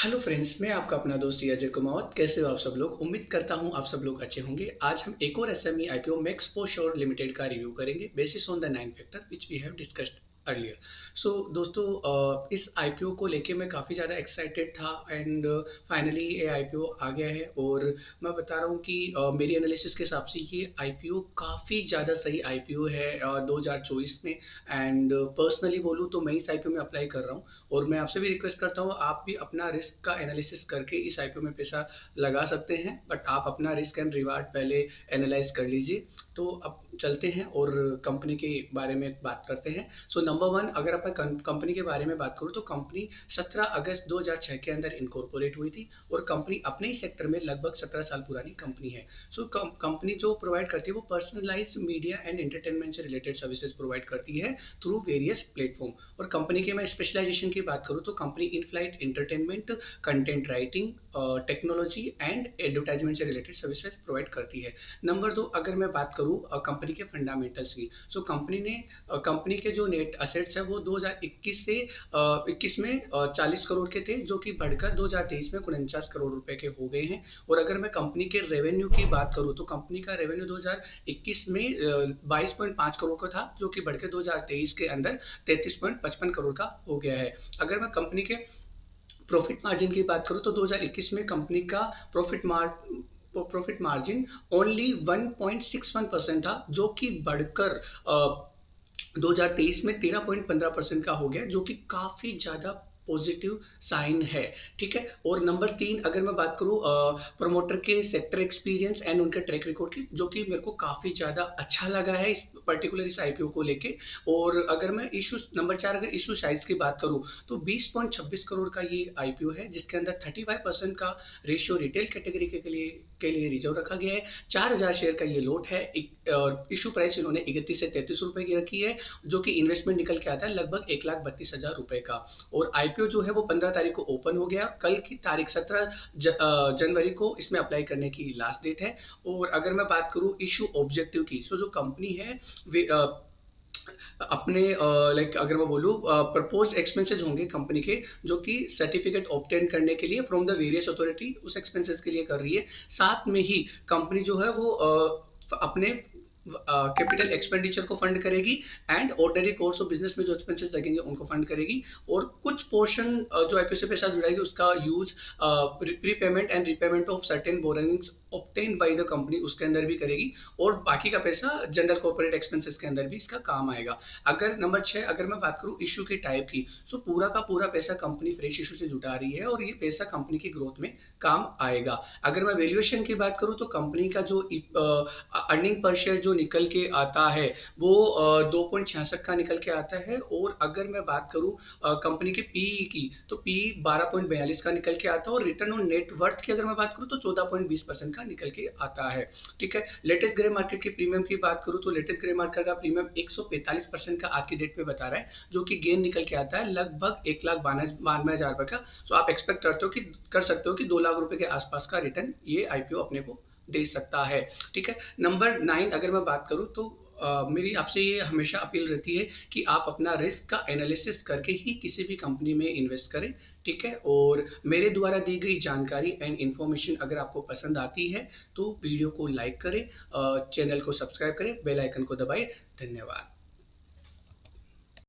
Hello friends, मैं आपका अपना दोस्त अजय कुमार। कैसे हो आप सब लोग? उम्मीद करता हूं आप सब लोग अच्छे होंगे। आज हम एक और SME IPO Maxposure limited का रिव्यू करेंगे basis on the 9 factor which we have discussed earlier. So दोस्तों, इस आईपीओ को लेके मैं काफ़ी ज़्यादा एक्साइटेड था एंड फाइनली ये आईपीओ आ गया है। और मैं बता रहा हूँ कि मेरी एनालिसिस के हिसाब से ये आईपीओ काफ़ी ज़्यादा सही आईपीओ है 2024 में। एंड पर्सनली बोलूँ तो मैं इस आईपीओ में अप्लाई कर रहा हूँ। और मैं आपसे भी रिक्वेस्ट करता हूँ, आप भी अपना रिस्क का एनालिसिस करके इस आईपीओ में पैसा लगा सकते हैं, बट आप अपना रिस्क एंड रिवार्ड पहले एनालाइज कर लीजिए। तो अब चलते हैं और कंपनी के बारे में बात करते हैं। सो नंबर वन, अगर अपन कंपनी के बारे में बात करूँ तो कंपनी 17 अगस्त 2006 के अंदर इनकॉर्पोरेट हुई थी। और कंपनी अपने ही सेक्टर में लगभग 17 साल पुरानी कंपनी है। सो कंपनी जो प्रोवाइड करती है वो पर्सनलाइज मीडिया एंड एंटरटेनमेंट से रिलेटेड सर्विसेज प्रोवाइड करती है थ्रू वेरियस प्लेटफॉर्म। और कंपनी के मैं स्पेशलाइजेशन की बात करूँ तो company in flight entertainment, content writing, technology and advertisement से रिलेटेड सर्विसेज प्रोवाइड करती है। नंबर दो, अगर मैं बात करूँ कंपनी के फंडामेंटल्स की, सो कंपनी के जो नेट असेट्स है वो 2021 से 21 में 40 करोड़ के थे, जो कि बढ़कर 2023 में 49 करोड़ रुपए के हो गए हैं। और अगर मैं कंपनी के रेवेन्यू की बात करूँ तो कंपनी का रेवेन्यू 2021 में 22.5 करोड़ का था, जो कि बढ़कर 2023 के अंदर 33.55 करोड़ का हो गया है। अगर मैं कंपनी के प्रॉफिट मार्जिन की बात करूं तो 2021 में कंपनी का प्रॉफिट मार्जिन ओनली 1.61% था, जो कि बढ़कर 2023 में 13.15% का हो गया, जो कि काफी ज्यादा पॉजिटिव साइन है। ठीक है। और नंबर तीन, अगर मैं बात करूं प्रोमोटर के सेक्टर एक्सपीरियंस एंड उनके ट्रैक रिकॉर्ड की, जो कि मेरे को काफी ज्यादा अच्छा लगा है इस पर्टिकुलर इस आईपीओ को लेके। और अगर मैं इशू नंबर चार, अगर इशू साइज की बात करूं तो 20.26 करोड़ का ये आईपीओ है, जिसके अंदर 35% का रेशियो रिटेल कैटेगरी के लिए रिजर्व रखा गया है। 4,000 शेयर का ये लोट है। इशू प्राइस इन्होंने 31 से 33 रुपए की रखी है, जो कि इन्वेस्टमेंट निकल के आता है लगभग 1,32,000 रुपए का। और आईपीओ जो है वो 15 तारीख को ओपन हो गया। कल की तारीख 17 जनवरी को इसमें अप्लाई करने की लास्ट डेट है। और अगर मैं बात करूं इशू ऑब्जेक्टिव की, सो जो कंपनी है वे अपने लाइक अगर मैं बोलूँ प्रपोज एक्सपेंसेस होंगे कंपनी के, जो कि सर्टिफिकेट ऑब्टेन करने के लिए फ्रॉम द वेरियस अथॉरिटी उस एक्सपेंसेस के लिए कर रही है। साथ में ही कंपनी जो है वो अपने कैपिटल एक्सपेंडिचर को फंड करेगी and ordinary course of business में जो एक्सपेंसेस लगेंगे उनको फंड करेगी। और कुछ पोर्शन जो आईपीओ से पैसा जुड़ाएगी उसका use prepayment and repayment of certain borrowings obtain by the company उसके अंदर भी करेगी। और बाकी का पैसा जनरल कॉर्पोरेट एक्सपेंसेस के अंदर भी इसका काम आएगा। अगर नंबर छह, अगर मैं बात करूं इशू के टाइप की, सो पूरा का पूरा पैसा कंपनी फ्रेश इशू से जुटा रही है और ये पैसा कंपनी की ग्रोथ में काम आएगा। अगर मैं वैल्यूएशन की बात करूं तो कंपनी का जो अर्निंग पर शेयर जो निकल के आता है वो 2.66 का निकल के आता है। और अगर मैं बात करूं कंपनी के पीई की, तो पीई 12.42 का निकल के आता है। और रिटर्न ऑन नेट वर्थ की अगर मैं बात करूं तो 14.20% का निकल के आता है। ठीक है। लेटेस्ट ग्रे मार्केट के प्रीमियम की बात करूं तो लेटेस्ट ग्रे मार्केट का प्रीमियम 145% का आज की डेट पे बता रहा है, जो कि गेन निकल के आता है लगभग 1,92,000 रुपए का। सो आप एक्सपेक्ट करते हो कि कर सकते हो कि 2 लाख रुपए के आसपास का रिटर्न ये आईपीओ अपने को दे सकता है। ठीक है। नंबर नाइन, अगर मैं बात करूं तो मेरी आपसे ये हमेशा अपील रहती है कि आप अपना रिस्क का एनालिसिस करके ही किसी भी कंपनी में इन्वेस्ट करें। ठीक है। और मेरे द्वारा दी गई जानकारी एंड इन्फॉर्मेशन अगर आपको पसंद आती है तो वीडियो को लाइक करें, चैनल को सब्सक्राइब करें, बेल आइकन को दबाएं। धन्यवाद।